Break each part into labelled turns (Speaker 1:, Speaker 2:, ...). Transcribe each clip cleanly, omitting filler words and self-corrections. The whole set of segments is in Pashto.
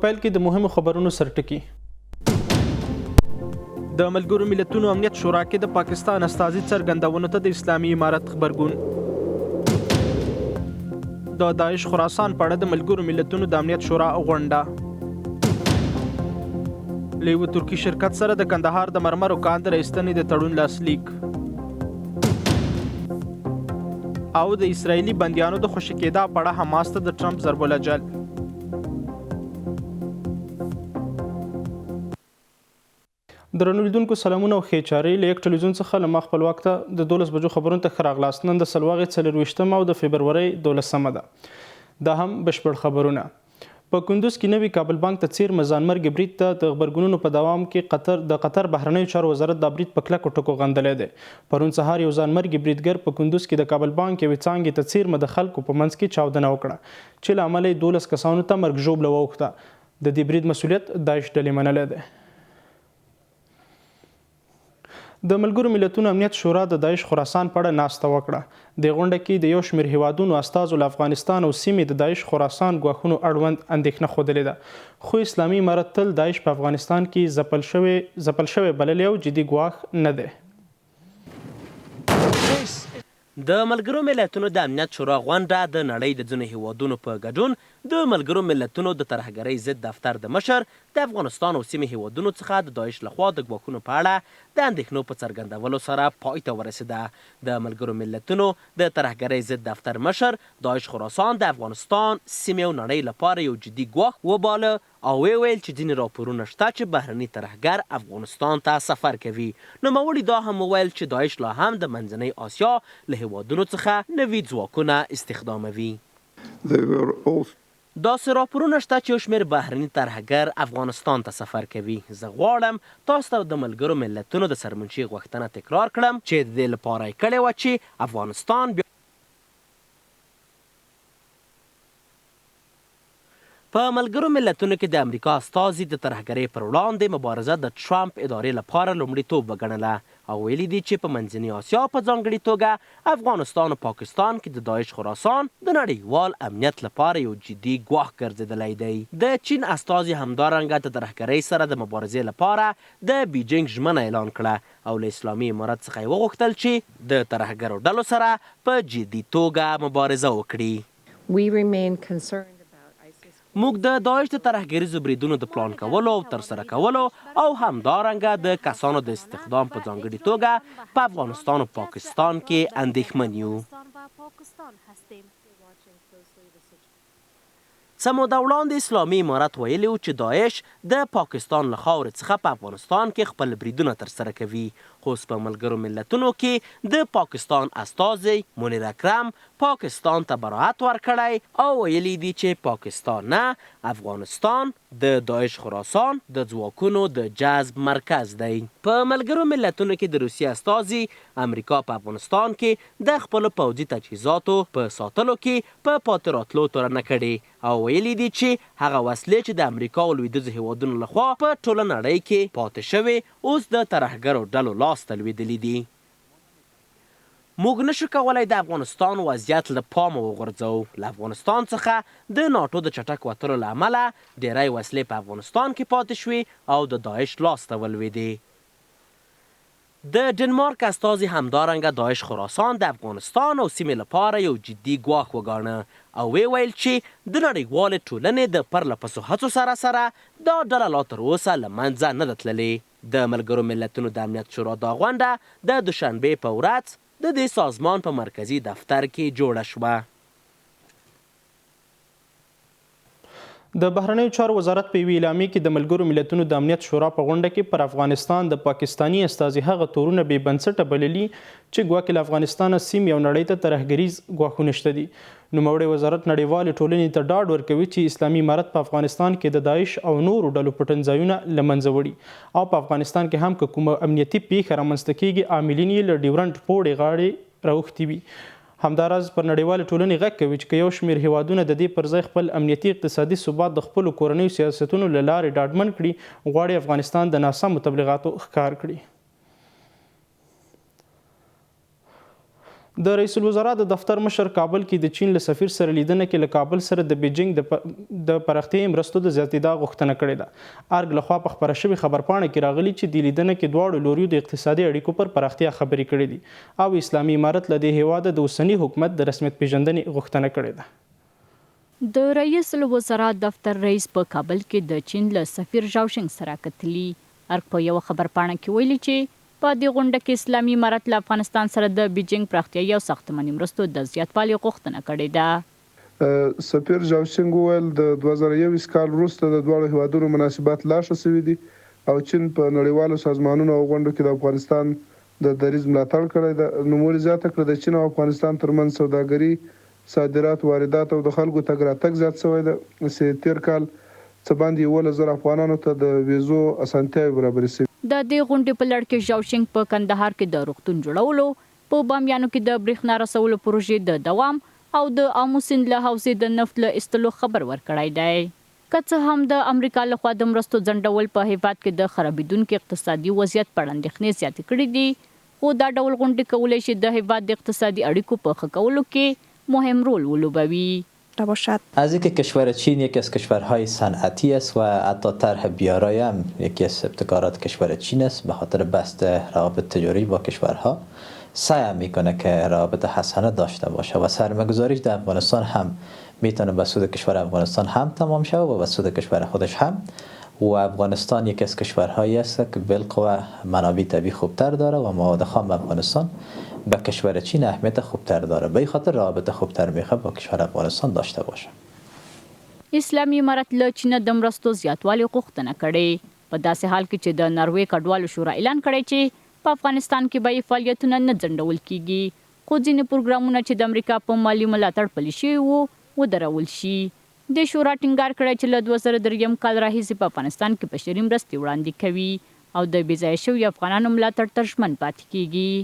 Speaker 1: پیل کې د مهمو خبرونو سرټکی. د ملګرو ملتونو امنیت شورا کې د پاکستان استازي څرګندونو ته د اسلامي امارت خبرګون. د داعش خراسان په اړه د ملګرو ملتونو د امنیت شورا غونډه. له یوه ترکي شرکت سره د کندهار د مرمرو کان د راایستنې د تړون لاسلیک. او د اسرایلي بندیانو د خوشي کېدا په اړه حماس ته د ټرمپ ضرب الجل. درنو لیدونکو سلامونه او ښې چارې. له یک ټلویزیون څخه له ما خپلواک ته د 12 بجو خبرونو ته ښه راغلاست. نن د سلواغې 24 او د فبرورۍ 12 ده. دا هم بشپړ خبرونه. په کندوز کې نوي کابل بانک ته څیرمه ځانمرګي برید ته د غبرګونونو په دوام کې د قطر بهرنیو چارو وزارت دا برید په کلکو ټکو غندلی دی. پرون سهار یو ځانمرګي بریدګر په کندوز کې د کابل بانک یوې څانګې ته څیرمه د خلکو په منځ کې چاودنه وکړه چې له امله یې 12 کسانو ته مرګ ژوبله واوښته. د دې برید مسؤلیت داعش ډلې منلی دی. د ملګرو ملتونو امنیت شورا د داعش خراسان په اړه ناسته وکړه. د غونډه کې د یو شمېر هیوادونو استازو له افغانستان او سیمې د داعش خراسان ګواښونو اړوند اندېښنه ښودلې ده. خو اسلامي امارت تل داعش په افغانستان کې ځپل شوی بللی او جدي ګواښ نه دی.
Speaker 2: د ملګرو ملتونو د امنیت شورا غونډه د نړۍ د ځینو هیوادونو په ګډون د ملګرو ملتونو د ترهګرۍ ضد دفتر د مشر د افغانستان او سیمې هیوادونو څخه د داعش لخوا د ګواښونو په اړه د اندېښنو په څرګندولو سره پای ته ورسېده. د ملګرو ملتونو د ترهګرۍ ضد دفتر مشر داعش خراسان د افغانستان، سیمې او نړۍ لپاره یو جدي ګواښ وباله او ویل چې ځینې راپورونه شته چې بهرني ترهګر افغانستان ته سفر کوي. نوموړي دا هم وویل چې داعش لا هم د منځنۍ آسیا له هیوادونو څخه نوي ځواکونه استخداموي. داسې راپورونه شته چې یو شمېر بهرني ترهګر افغانستان ته سفر کوي. زه غواړم تاسو ته د ملګرو ملتونو د سرمنشي غوښتنه تکرار کړم چې د دې لپاره یې کړې وه چې افغانستان په ملګرو ملتونو کې د امریکا استازي د ترهګرۍ پر وړاندې مبارزه د ټرمپ ادارې لپاره لومړیتوب وګڼله او ویلي دي چې په منځنۍ آسیا په ځانګړې توګه افغانستان او پاکستان کې د داعش خراسان د نړیوال امنیت لپاره یو جدي ګواښ ګرځېدلی دی. د چین استازي همدارنګه د ترهګرۍ سره د مبارزې لپاره د بیجینګ ژمنه اعلان کړه او له اسلامي امارت څخه یې وغوښتل چې د ترهګرو ډلو سره په جدي توګه مبارزه وکړي. موږ د داعش د ترهګریزو بریدونو د پلان کولو او ترسره کولو او همدارنګه د کسانو د استخدام په ځانګړې توګه په افغانستان او پاکستان کې اندېښمن یو. څه موده وړاندې اسلامي امارت ویلي و چې داعش د پاکستان له خاورې څخه په افغانستان کې خپل بریدونه ترسره کوي. خو اوس په ملګرو ملتونو کې د پاکستان استازی منیر اکرم پاکستان ته براعت ورکړی او ویلي دي چې پاکستان نه افغانستان د داعش خراسان د ځواکونو د جذب مرکز دی. په ملګرو ملتونو کې د روسیې استازي امریکا په افغانستان کې د خپلو پوځي تجهیزاتو په ساتلو کې په پاتې راتلو تورنه کړې او ویلي دي چې هغه وسلې چې د امریکا او لویدیځو هیوادونو لخوا په ټوله نړۍ کې پاتې شوې اوس د ترهګرو ډلو لاس ته لوېدلي دي. موږ نشو کولی د افغانستان وضعیت له پامه وغورځوو. له افغانستان څخه د ناټو د چټک وتلو له امله ډیری وسلې په افغانستان کې پاتې شوې او د داعش لاس ته ولوېدې. د ډنمارک استازي همدارنګه داعش خراسان د افغانستان او سیمې لپاره یو جدي ګواښ وګاڼه او ویل چې د نړیوالې ټولنې د پرله پسو هڅو سره دا ډله لا تر اوسه له منځه نه ده تللې. د ملګرو ملتونو د امنیت شورا دا غونډه د دوشنبې په ورځ د دې سازمان په مرکزي دفتر کې جوړه شوه.
Speaker 1: د بهرنیو چارو وزارت په یوې اعلامیې کې د ملګرو ملتونو د امنیت شورا په غونډه کې پر افغانستان د پاکستاني استازي هغه تورونه بې بنسټه بللي چې ګواکې له افغانستانه سیمې او نړۍ ته ترهګریز ګواښونه شته دي. نوموړی وزارت نړیوالې ټولنې ته ډاډ ورکوي چې اسلامي امارت په افغانستان کې د داعش او نورو ډلو پټنځایونه له منځه وړي او په افغانستان کې هم که کومه امنیتي پیښه رامنځته کیږي عاملین یې له ډیورنډ پوړې غاړې راوښتي وي. همداراز پر نړیوالې ټولنې غږ کوي چې که یو شمېر هیوادونه د دې پر ځای خپل امنیتي اقتصادي ثبات د خپلو کورنیو سیاستونو له لارې ډاډمن کړي غواړي افغانستان د ناسمو تبلیغاتو ښکار کړي. د رئیس الوزرا د دفتر مشر کابل کې د چین له سفیر سره لیدنه کې له کابل سره د بیجینګ د پراختیايي مرستو د زیاتېدا غوښتنه کړې ده. ارګ لخوا په خپره شوې خبرپاڼه کې راغلي چې د لیدنه کې دواړو لوریو د اقتصادي اړیکو پر پراختیا خبرې کړې دي او اسلامي امارت له دې هیواده د اوسني حکومت د رسمیت پیژندنې غوښتنه کړې ده.
Speaker 3: د رئیس الوزرا دفتر رئیس په کابل کې د چین له سفیر ژاوشنګ سره کتلي. ارګ په یو خبرپاڼه کې ویلي چې په دې غونډه کې اسلامي امارت له افغانستان سره د بیجینګ پراختیايي او ساختماني مرستو د زیاتوالي غوښتنه کړې ده.
Speaker 4: سفیر ژاوشنګ وویل د 2021 کال وروسته د دواړو هیوادونو مناسبات لا ښه شوي دي او چین په نړیوالو سازمانونو او غونډو کې د افغانستان د دریځ ملاتړ کړی ده. نوموړي زیاته کړه د چین او افغانستان ترمنځ سوداګري، صادرات، واردات او د خلکو تګ راتګ زیات شوی ده چې تیر کال څه باندې 11,000 افغانانو ته د ویزو اسانتیاوې برابرې شوې.
Speaker 3: د دې غونډې په لړ کې ژاوشنګ په کندهار کې د روغتون جوړولو، په بامیانو کې د برېښنا رسولو پروژې د دوام او د آمو سیند له حوزې د نفت له ایستلو خبر ورکړی دی. که څه هم د امریکا لخوا د مرستو ځنډول په هیواد کې د خرابېدونکي اقتصادي وضعیت پر اندېښنې زیاتې کړي دي، خو دا ډول غونډې کولی شي د هیواد د اقتصادي اړیکو په ښه کولو کې مهم رول ولوبوي.
Speaker 5: از اینکه کشور چین یکی از کشورهای صنعتی است و حتی طرح بیارای هم یکی از ابتکارات کشور چین است، به خاطر بست روابط تجاری با کشورها سعی میکنه که روابط حسنه داشته باشه و سرمایه‌گذاریش در افغانستان هم میتونه به سود کشور افغانستان هم تمام شود و به سود کشور خودش هم. و افغانستان یکی از کشورهایی است که بالقوه منابع طبیعی خوبتر داره و مواد خام افغانستان به کشور چین اهمیت خوبتر داره، به این خاطر روابط خوبتر میخواد با کشور افغانستان داشته باشه.
Speaker 3: اسلامي امارت له چین د مرستو زیاتوالي غوښتنه کړې، په داسې حال کې چې د نروې کډوالو شورا اعلان کړی چې په افغانستان کې به فعالیتونه نه ځنډول کیږي، خو ځینې پروګرامونه چې د امریکا په مالي ملاتړ پلي شوي وو ودرول شي. د شورا ټینګار کړی چې له 2003 کال راهیسې په افغانستان کې بشري مرستې وړاندې کوي او د بې ځایه شوي افغانانو ملاتړ تر ژمن پاتې کیږي.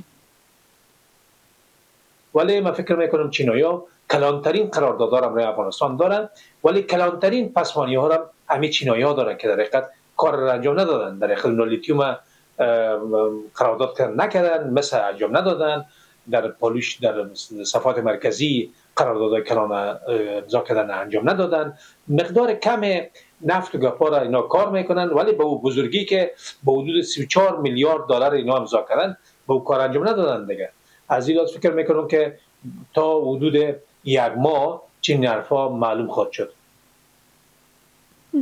Speaker 6: ولی من فکر میکنم چینایی‌ها کلانترین قراردادها را برای افغانستان دارن، ولی کلانترین پسمانی‌ها را همین چینایی‌ها دارن که در حقیقت کار را انجام ندادن. در حقیقت لیتیوم قرارداد نکردن، مثل انجام ندادن، در پالوش در صفحات مرکزی قراردادهای کلان امضا کردن انجام ندادن. مقدار کم نفت و گپا را اینا کار میکنن، ولی به اون بزرگی که به حدود 34 میلیارد دلار اینا امضا کردن به اون کار انجام ندادن دیگه. از این لحاظ فکر میکنم که تا حدود یک ماه چین حرفا معلوم خواهد شد.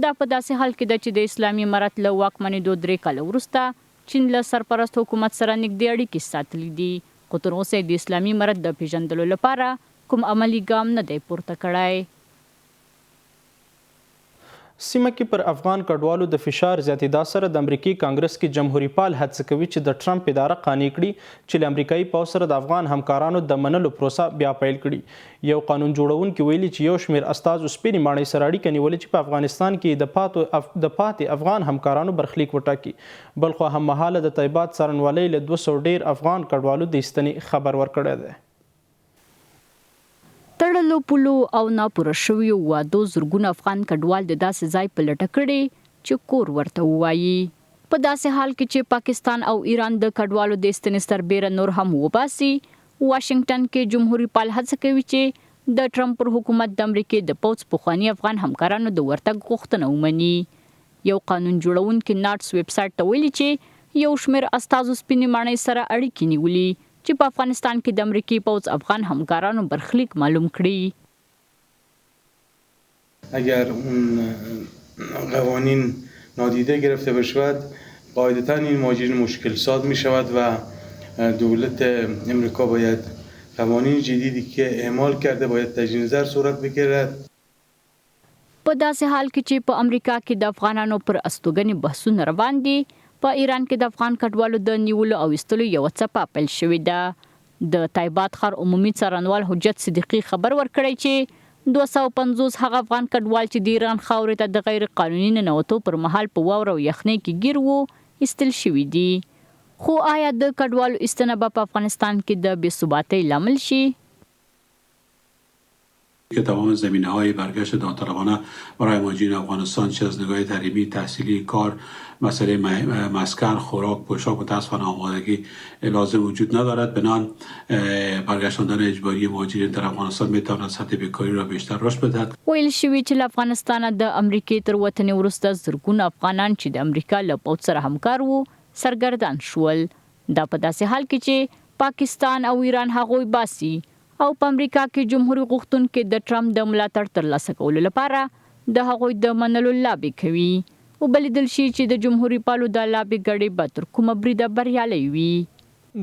Speaker 3: دا په داسې حال کې ده چې د اسلامي امارت له واکمنېدو 3 کاله وروسته چین له سرپرست حکومت سره نږدې اړیکې ساتلې دي، خو تر اوسه د اسلامي امارت د پیژندلو لپاره کوم عملی ګام نه دی پورته کړی.
Speaker 1: سیمه کې پر افغان کډوالو د فشار زیاتېدا سره د امریکای کانګرس کې جمهوریت پال هڅه کوي چې د ټرمپ اداره قانع کړي چې له امریکایي پوځ سره د افغان همکارانو د منلو پروسه بیا پیل کړي. یو قانون جوړونکي ویلي چې یو شمېر استازو سپینې ماڼۍ سره اړیکه نیولې چې په افغانستان کې د پاتې افغان همکارانو برخلیک وټاکي. بلخو هممهاله د طیبات څارنوالۍ له 200 ډیر افغان کډوالو د ایستنې خبر ورکړی دی.
Speaker 3: تړلو پولو او ناپوره شویو وعدو زرګونه افغان کډوال د داسې ځای په لټه کړي چې کور ورته ووایي. په داسې حال کې چې پاکستان او ایران د کډوالو د ایستنې سربیره نور هم وباسي، واشنگټن کې جمهوریت پال هڅه کوي چې د ټرمپ پر حکومت د امریکای د پوځ پخواني افغان همکارانو د ورتګ غوښتنه ومني. یو قانون جوړونکي ناټس ویب سایټ ته ویلي چې یو شمېر استازو سپینې ماڼۍ سره اړیکې نیولي چې په افغانستان کې د امریکای پوځ افغان همکارانو برخلیک معلوم کړي.
Speaker 7: اگر اون قوانین نادیده گرفته بشود قاعدتاً این ماجرا مشکل ساز می شود و دولت امریکا باید قوانین جدیدی که اعمال کرده باید تجدید نظر صورت بگیرد.
Speaker 3: په داسې حال کې چې په امریکا کې د افغانانو پر استوګنې بحثونه روان دي، په ایران کې د افغان کډوالو د نیولو او ایستلو یوه څپه پیل شوې ده. د تایبات ښار عمومي څارنوال حجت صدیقي خبر ورکړی چې 250 هغه افغان کډوال چې د ایران خاورې ته د غیر قانوني ننوتو پر مهال په واوره او یخنۍ کې ګیر وو ایستل شوي دي. خو آیا د کډوالو ایستنه به په افغانستان کې د بې ثباتۍ لامل شي؟
Speaker 8: که تمام زمینه‌های برگشت داوطلبانه برای مهاجرین افغانستان چه از نگاه تعلیمی، تحصیلی، کار، مسئله مسکن، خوراک، پوشاک متاسفانه آمادگی لازم وجود ندارد. بنابراین برگشتاندن اجباری مهاجرین در افغانستان میتواند سطح بیکاری را بیشتر رشد بدهد.
Speaker 3: ویل شوی چې افغانستان د امریکای تر وطن وروسته زرګونه افغانان چې د امریکا له پوځ سره همکار وو سرګردان شول. دا په داسې حال کې چې پاکستان او ایران هغوی باسي او په امریکا کې جمهوریت غوښتونکو د ټرمپ د ملاتړ ترلاسه کولو لپاره د هغوی د منلو لابي کوي. وبلیدل شي چې د جمهوریت پالو د لابي ګړې به تر کومه بریده بریالۍ وي.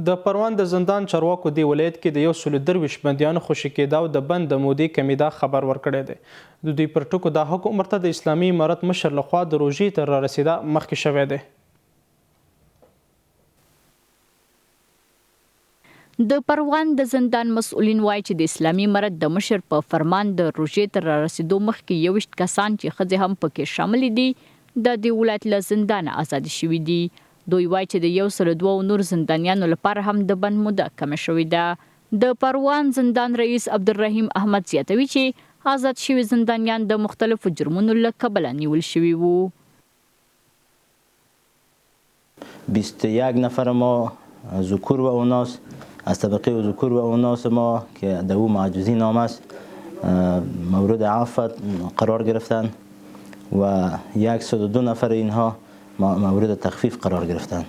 Speaker 1: د پروان د زندان چارواکو دی ولایت کې د 123 بندیانو خوشي کېدا او د بند د مودې کمیدا خبر ورکړی دی. د دوی پر ټکو دا حکم ورته د اسلامي امارت مشر لخوا د روژې تر رارسېدا مخکې شوی دی.
Speaker 3: د پروان د زندان مسؤلین وایي چې د اسلامي امارت د مشر په فرمان د روژې تر رارسېدو مخکې 21 کسان چې ښځې هم پکې شامل دي د دې ولایت له زندانه آزاد شوي دي. دوی وایي چې د 102 نور زندانیانو لپاره هم د بند موده کمه شوې ده. د پروان زندان رئیس عبدالرحیم احمد زیاتوي چې آزاد شوي زندانیان د مختلفو جرمونو له کبله نیول شوي وو.
Speaker 9: 21 نفر ما ذکور و اناث از طبقه ذکور و اناث ما که در او معجزین نام است مورد عفو قرار گرفتند و 102 نفر اینها مورد تخفیف قرار گرفتند.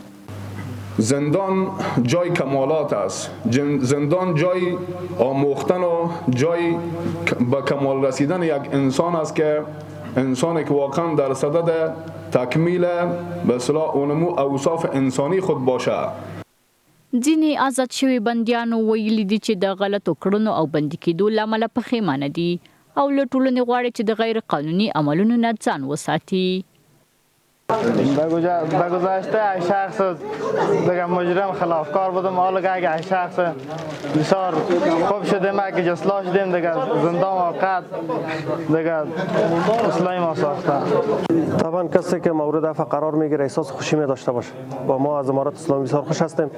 Speaker 10: زندان جای کمالات است. زندان جای آموختن و جای به کمال رسیدن یک انسان است که انسانی که واقعا در صدد تکمیل به اصطلاح اونمو اوصاف انسانی خود باشه.
Speaker 3: ځینې آزاد شوي بندیانو ویلي دي چې د غلطو کړنو او بندي کېدو له امله پښیمانه دي او له ټولنې غواړي چې د غیر قانوني عملونو نه ځان وساتي.
Speaker 11: به گذشته یک شخص دیگه مجرم خلافکار بودم، حالا که یک شخص بسیار خوب شدیم که جسلا شدیم دیگه زندان موقت دیگه اصلاحی ما ساخته.
Speaker 12: طبعا کسی که مورد عفو قرار میگیره احساس خوشی می داشته باشه و ما از امارت اسلامی بسیار خوش هستیم.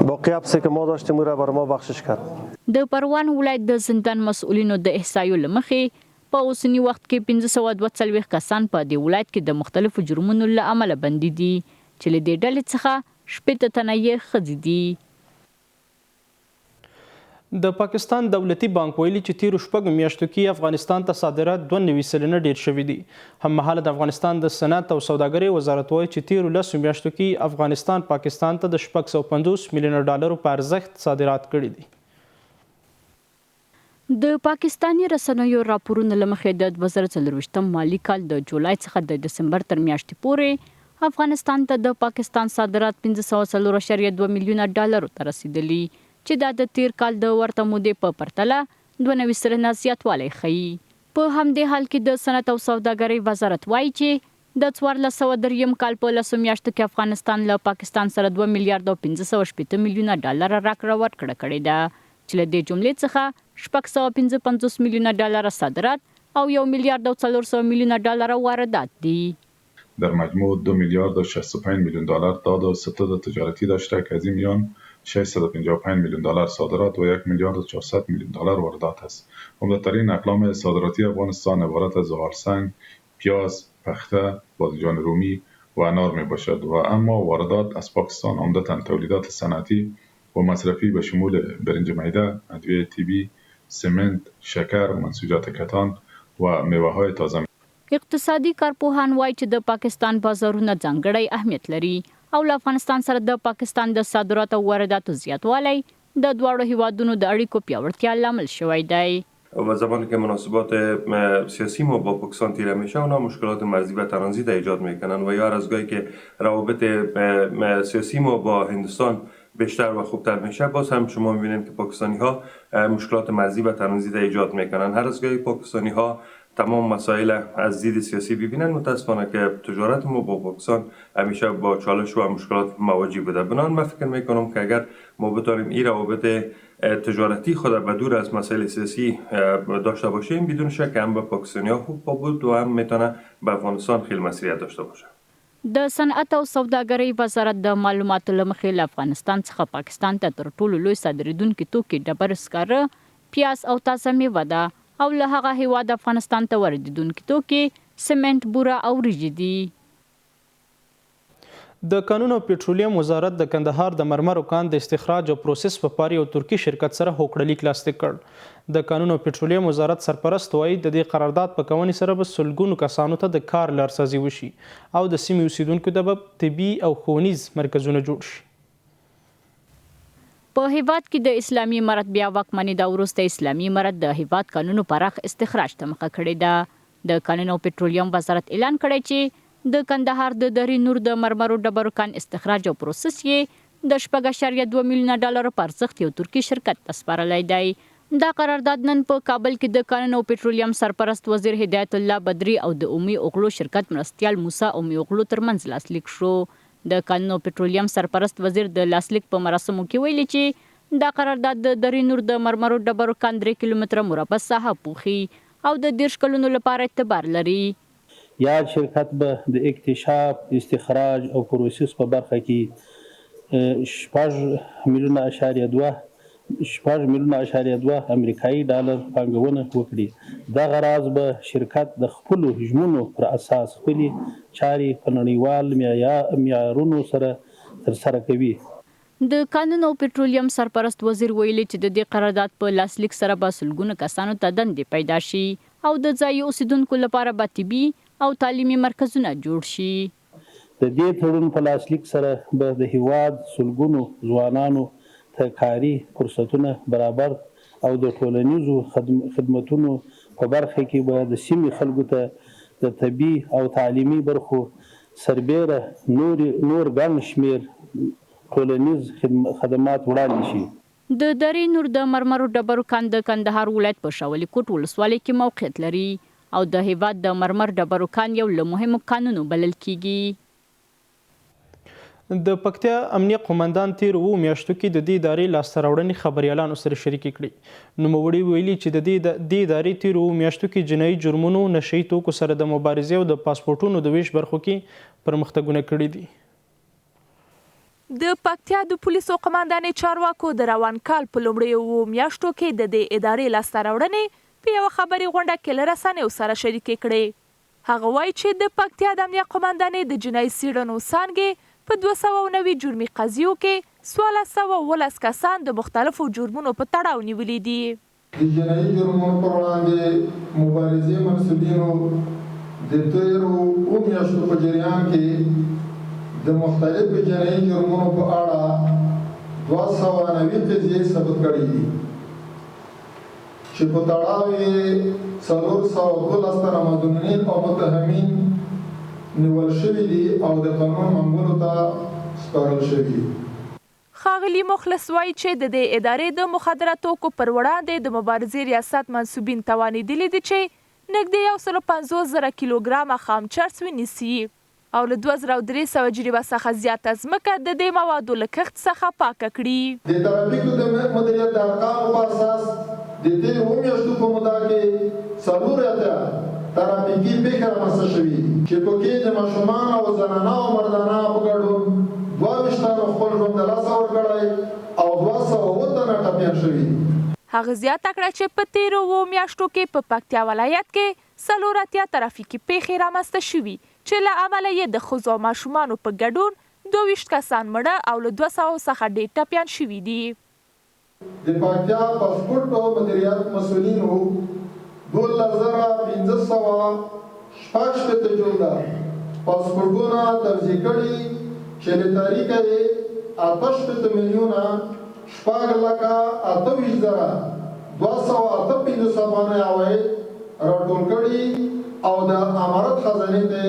Speaker 12: باقی حبسی که ما داشتیم او را بر ما بخشش کرد.
Speaker 3: د پروان ولایت د زندان مسؤلینو د احصایو له مخې په اوسني وخت کې 542 کسان په دې ولایت کې د مختلفو جرمونو له امله بندي دي چې له دې ډلې څخه 80 تنه یې ښځې دي.
Speaker 1: د پاکستان دولتي بانک ویلي چې تیرو شپږو میاشتو کې افغانستان ته صادرات 92 سلنه ډیر شوي دي. هممهاله د افغانستان د صنعت او سوداګرۍ وزارت وایي چې تیرو 10 میاشتو کې افغانستان پاکستان ته د 650 میلیونه ډالرو په ارزښت صادرات کړي دي.
Speaker 3: د پاکستاني رسنیو راپورونو له مخې د 2024 مالي کال د جولای څخه د دسمبر تر میاشتې پورې افغانستان ته د پاکستان صادرات 504.2 میلیونه ډالرو ته رسیدلي چې دا د تیر کال د ورته مودې په پرتله 92 سلنه زیاتوالی ښیي. په همدې حال کې د صنعت او سوداګرۍ وزارت وایي چې د 1403 کال په 10 میاشتو کې افغانستان له پاکستان سره 2 میلیارډ او 580 میلیونه ډالر راکړه ورکړه کړې ده چې له دې جملې څخه 655 میلیونه ډالر صادرات او 1 میلیارد و 400 میلیون دلار واردات دي.
Speaker 13: در مجموع 2 میلیارد و 65 میلیون دلار داد و ستاد تجارتی داشته که از این میان 655 میلیون دلار صادرات و 1 میلیارد و 400 میلیون دلار واردات است. عمده‌ترین اقلام صادراتی افغانستان عبارت از زغالسنگ، پیاز، پخته، بادمجان رومی و انار می باشد و اما واردات از پاکستان عمدتاً تولیدات صنعتی و مصرفی به شمول برنج میده، ادویه طبی، سمنت، شکر، منسوجات کتان و میوه‌های تازه.
Speaker 3: اقتصادي کارپوهان وایي چې د پاکستان بازارونه ځانګړی اهمیت لري او له افغانستان سره د پاکستان د صادراتو او وارداتو زیاتوالی د دواړو هیوادونو د اړیکو پیاوړتیا لامل شوی دی.
Speaker 14: و زمانی که مناسبات سیاسی ما با پاکستان تیره میشه اونا مشکلات مرزی و ترانزیت ایجاد میکنن و یا هر از گاهی که روابط سیاسی ما با هندوستان بیشتر و خوبتر میشه باز هم شما میبینید که پاکستانی ها مشکلات مرزی و ترانزیت ایجاد میکنن. هر از گاهی پاکستانی ها تمام مسائل از دید سیاسی ببینن متاسفانه که تجارت ما با پاکستان همیشه با چالش و مشکلات مواجه بوده. بنابراین من فکر میکنم که اگر ما بتونیم این روابط تجارتی خود به دور از مسائل سیاسی داشته باشیم بدون شک هم به پاکستانی ها خوب بود و هم میتونه به افغانستان خیلی مسئولیت داشته باشه.
Speaker 3: د صنعت او سوداګرۍ وزارت د معلوماتو له مخې له افغانستان څخه پاکستان ته تر ټولو لوی صادریدونکي توکي ډبرې سکاره، پیاز او تازه میوه ده او له هغه هیواد افغانستان ته واردېدونکي توکي سمنټ، بوره او وریجې دي.
Speaker 1: د کانونو او پټرولیم وزارت د کندهار د مرمرو کان د استخراج او پروسس په پاره یو ترکي شرکت سره هوکړلیک لاسلیک کړ. د کانونو او پټرولیم وزارت سرپرست وایي د دې قرارداد په کونې سره به سلګونو کسانو ته د کار لارسازي وشي او د سیمې اوسیدونکو ته به طبي او ښوونیز مرکزونه جوړ شي.
Speaker 3: په هیواد کې د اسلامي امارت بیا واکمنېدا وروسته اسلامي امارت د هیواد کانونو پراخ استخراج ته مخه کړې ده. د کانونو او پټرولیم وزارت اعلان کړی چې د کندهار د درې نور د مرمرو ډبرو کان استخراج او پروسس یې د 4.2 میلیونه ډالر په ارزښت یو ترکي شرکت ته سپارلی دی. دا قرارداد نن په کابل کې د کانونو او پټرولیم سرپرست وزیر هدایت الله بدری او د اومي اوغلو شرکت مرستیال موسی اومي اوغلو ترمنځ لاسلیک شو. د کانونو او پټرولیم سرپرست وزیر د لاسلیک په مراسمو کې ویلي چې دا قرارداد د درې نور د مرمرو ډبرو کان 3 کیلومتره مربع ساحه پوښي او د 10 کلونو لپاره اعتبار لري.
Speaker 15: یاد شرکت به د اکتشاف، استخراج او پروسس په برخه کې 6.2 میلیونه امریکایي ډالر پانګونه وکړي. دغه راز به شرکت د خپلو ژمنو پر اساس خپلې چارې په نړیوال معیارونو سره ترسره کوي.
Speaker 3: د کانونو او پټرولیم سرپرست وزیر ویلي چې د دې قرارداد په لاسلیک سره به سلګونه کسانو ته دندې پیدا شي او د ځایي اوسیدونکو لپاره به طبي او تعلیمي مرکزونه جوړ شي.
Speaker 15: د دې تړون په لاسلیک سره به د هیواد سلګونو ځوانانو ته کاري فرصتونه برابر او د ټولنیزو خدماتونو په برخه کې به د سیمې خلکو ته د طبي او تعلیمي برخو سربیره نور ګڼ شمېر ټولنیز خدمات وړاندې شي.
Speaker 3: د درې نور د مرمرو ډبرو کان د کندهار ولایت په شاولي کوټ ولسوالۍ کې موقعیت لري او د هیواد د مرمر ډبرو کان یو له مهمو کانونو بلل کیږي.
Speaker 1: د پکتیا امنیه قومندان تیر 2 میاشتو کې د دې ادارې لاسته راوړنې خبریالانو سره شریکې کړي. نوموړي ویلي چې د دې ادارې تیر 2 میاشتو کې جنایي جرمونو، نشهیي توکو سره د مبارزې او د پاسپورټونو د ویش برخو کې پرمختګونه کړي دي.
Speaker 16: د پکتیا د پولیسو قومندانې چارواکو د روان کال په لومړیو میاشتو کې د دې ادارې لاسته راوړنې په یوه خبري غونډه کې له رسنیو سره شریکې کړې. هغه وایي چې د پکتیا د امنیه قومندانې د جنایي څېړنو څانګې په 290 جرمي قضیو کې 1619 کسان د مختلفو جرمونو په تړاو نیولي دي.
Speaker 17: د جنایي جرمونو پر وړاندې مبارزې منصبینو د تیرو 2 میاشتو په جریان کې د مختلفو جنایي جرمونو په اړه 290 قضیې ثبت کړي دي چې په تړاو یې 412 تنه مدنیین او متهمین نیول شوي دي او د قانون منګولو ته سپارل شوي.
Speaker 16: ښاغلي مخلص وایي چې د دې ادارې د مخدره توکو پر وړاندې د مبارزې ریاست منصوبین توانېدلي دي چې نږدې 150,000 کیلوګرامه خام چرس ونیسي او له 2300 جریبه څخه زیاته ځمکه د دې موادو له کښت څخه پاکه کړي.
Speaker 17: د ترافیکو د مدیریت د ارقامو په اساس د تیرو 2 میاشتو په موده کې 4 ترافیکي پیښې رامنځته شوي چې پکې د ماشومان او زنانه او مردانه په ګډون 22 تنو خپل ژوند له لاسه ورکړی او 200 تنه ټپیان شوي.
Speaker 16: هغه زیاته کړه چې په تیرو 2 میاشتو کې په پکتیا ولایت کې 4 ترافیکي پیښې رامنځته شوي چې له امله یې د ښځو او ماشومانو په ګډون 22 کسان مړه او له 200 څخه ډېر ټپیان شوي دي.
Speaker 17: د پکتیا پاسپورټ او مدیریت مسؤلینو 2516 جوړه پاسپورټونه توزیع کړي چې له تاریخه یې 88 میلیونه 4,28,258 افغانۍ عواید راټول کړي او د امارت خزانې ته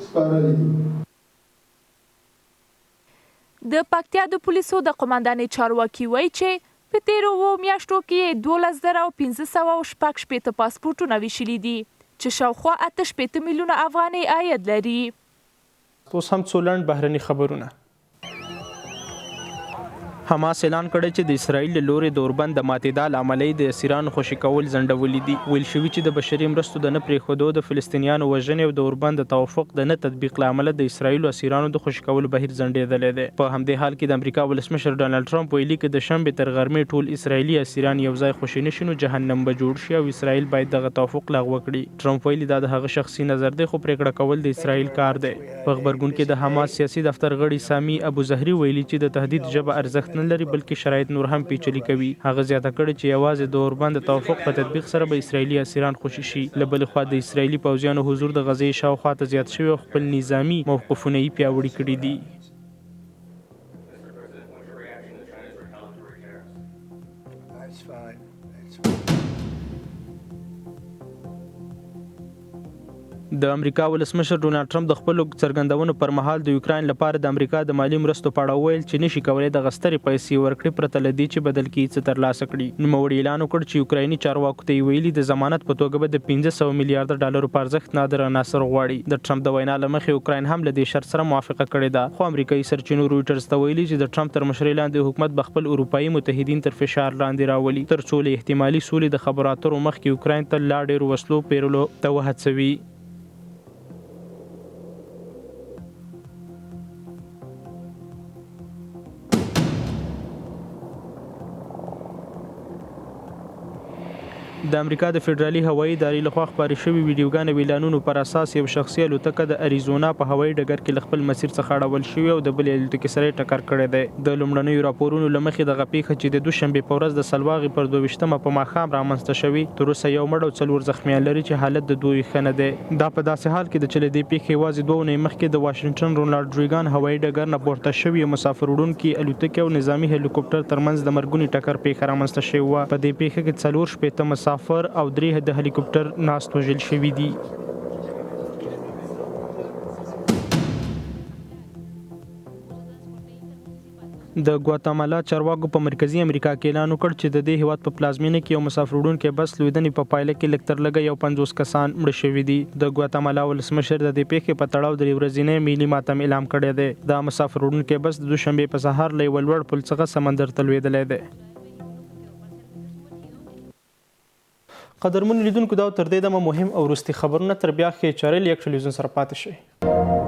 Speaker 17: سپارلي.
Speaker 16: د پکتیا د پولیسو د قومندانې چارواکي وایي چې په تیرو 2 میاشتو کې 12,516 پاسپورټونه ویشلي دي چې شاوخوا 88 میلیونه افغانۍ عاید لري.
Speaker 1: اوس هم څو لنډ بهرني خبرونه. حماس اعلان کړی چې د اسرائیل له لوري د اوربند د ماتېدا له امله د اسیرانو خوشي کول ځنډولي دي. ویل شوي چې د بشري مرستو د نه پرېښودو، د فلسطینیانو وژنې او د اوربند د توافق د نه تطبیق له امله د اسرائیلو اسیرانو د خوشي کولو بهیر ځنډېدلی دی. په همدې حال کې د امریکا ولسمشر ډانلډ ټرمپ ویلي که د شنبې تر غرمې ټول اسرائیلي اسیران یو ځای خوشي نه شي نو جهنم به جوړ شي او اسرائیل باید دغه توافق لغوه کړي. ټرمپ ویلي دا د هغه شخصي نظر دی خو پرېکړه کول د اسرائیل کار دی. په غبرګون کې د حماس سیاسي دفتر غړي سامي ابو زهري ویلي چې د تهدید ژبه ارزښت نه لري بلکې شرایط نور هم پیچلي کوي. هغه زیاته کړې چې یوازې د اوربند د توافق په تطبیق سره به اسرائیلي اسیران خوشي شي. له بلې خوا د اسرائیلي پوځیانو حضور د غزې شاوخوا ته زیات شوی او خپل نظامي موقفونه یې پیاوړي کړي دي. د امریکا ولسمشر ډونالډ ټرمپ د خپلو څرګندونو پر مهال د یوکراین لپاره د امریکا د مالي مرستو په اړه ویل چې نشي کولی دغه سترې پیسې ورکړي پرته له دې چې بدل کې څه ترلاسه کړي. نوموړي اعلان وکړ چې یوکرایني چارواکو ته یې ویلي د ضمانت په توګه به د 500 میلیارډ ډالرو په ارزښت نادر عناصر غواړي. د ټرمپ د وینا له مخې یوکراین هم له دې شرط سره موافقه کړې ده، خو امریکایي سرچینو رویټرز ته ویلي چې د ټرمپ تر مشرۍ لاندې حکومت به خپل اروپایي متحدین تر فشار لاندې راولي تر څو له احتمالي سولې د خبرو اترو مخکې یوکراین ته لا ډېرو وسلو پیرلو ته وهڅوي. د امریکا د فدرالي هوایي ادارې لخوا خپاره شوي ویډیوګانې ویلانونو پر اساس یو شخصي الوتکه د اریزونا په هوایي ډګر کې له خپل مسیر څخه اړول شوې او د بلې الوتکې سره یې ټکر کړی دی. د لومړنیو راپورونو له مخې دغه پیښه چې د دوشنبې په ورځ د سلواغې پر 22مه په ماښام رامنځته شوې، تر اوسه یو مړ او 4 زخمیان لري چې حالت د دوی ښه نه دی. دا په داسې حال کې ده چې له دې پیښې یوازې 2 اونۍ مخکې د واشنګټن رونالډ ریګان هوایي ډګر نه پورته شوي مسافر وړونکي الوتکې او نظامي هلیکوپټر ترمنځ د مرګوني ټکر پیښه رامنځته شوې وه. په دې پیښه کې 4 مسافر او 3 د هلیکوپټر ناست وژل شوي دي. د ګواتامالا چارواکو په مرکزی امریکا کې اعلان وکړ چې د دې هیواد په پلازمینه کې یو مسافر وړونکی بس لویدنې په پایله کې لږ تر لږه 50 کسان مړه شوي دي. د ګواتامالا ولسمشر د دې پیښې په تړاو د ورځنۍ ملي ماتم اعلان کړی دی. دا مسافر وړونکی بس د دوشنبې په سهار له یوه لوړ پل څخه سمندر ته لویدلی دی. قدرمن لیدونکو دا تر دې دمه مهم او وروستي خبرونه تر بیا ښې چارې له یک ټلویزیون سره پاتې شئ.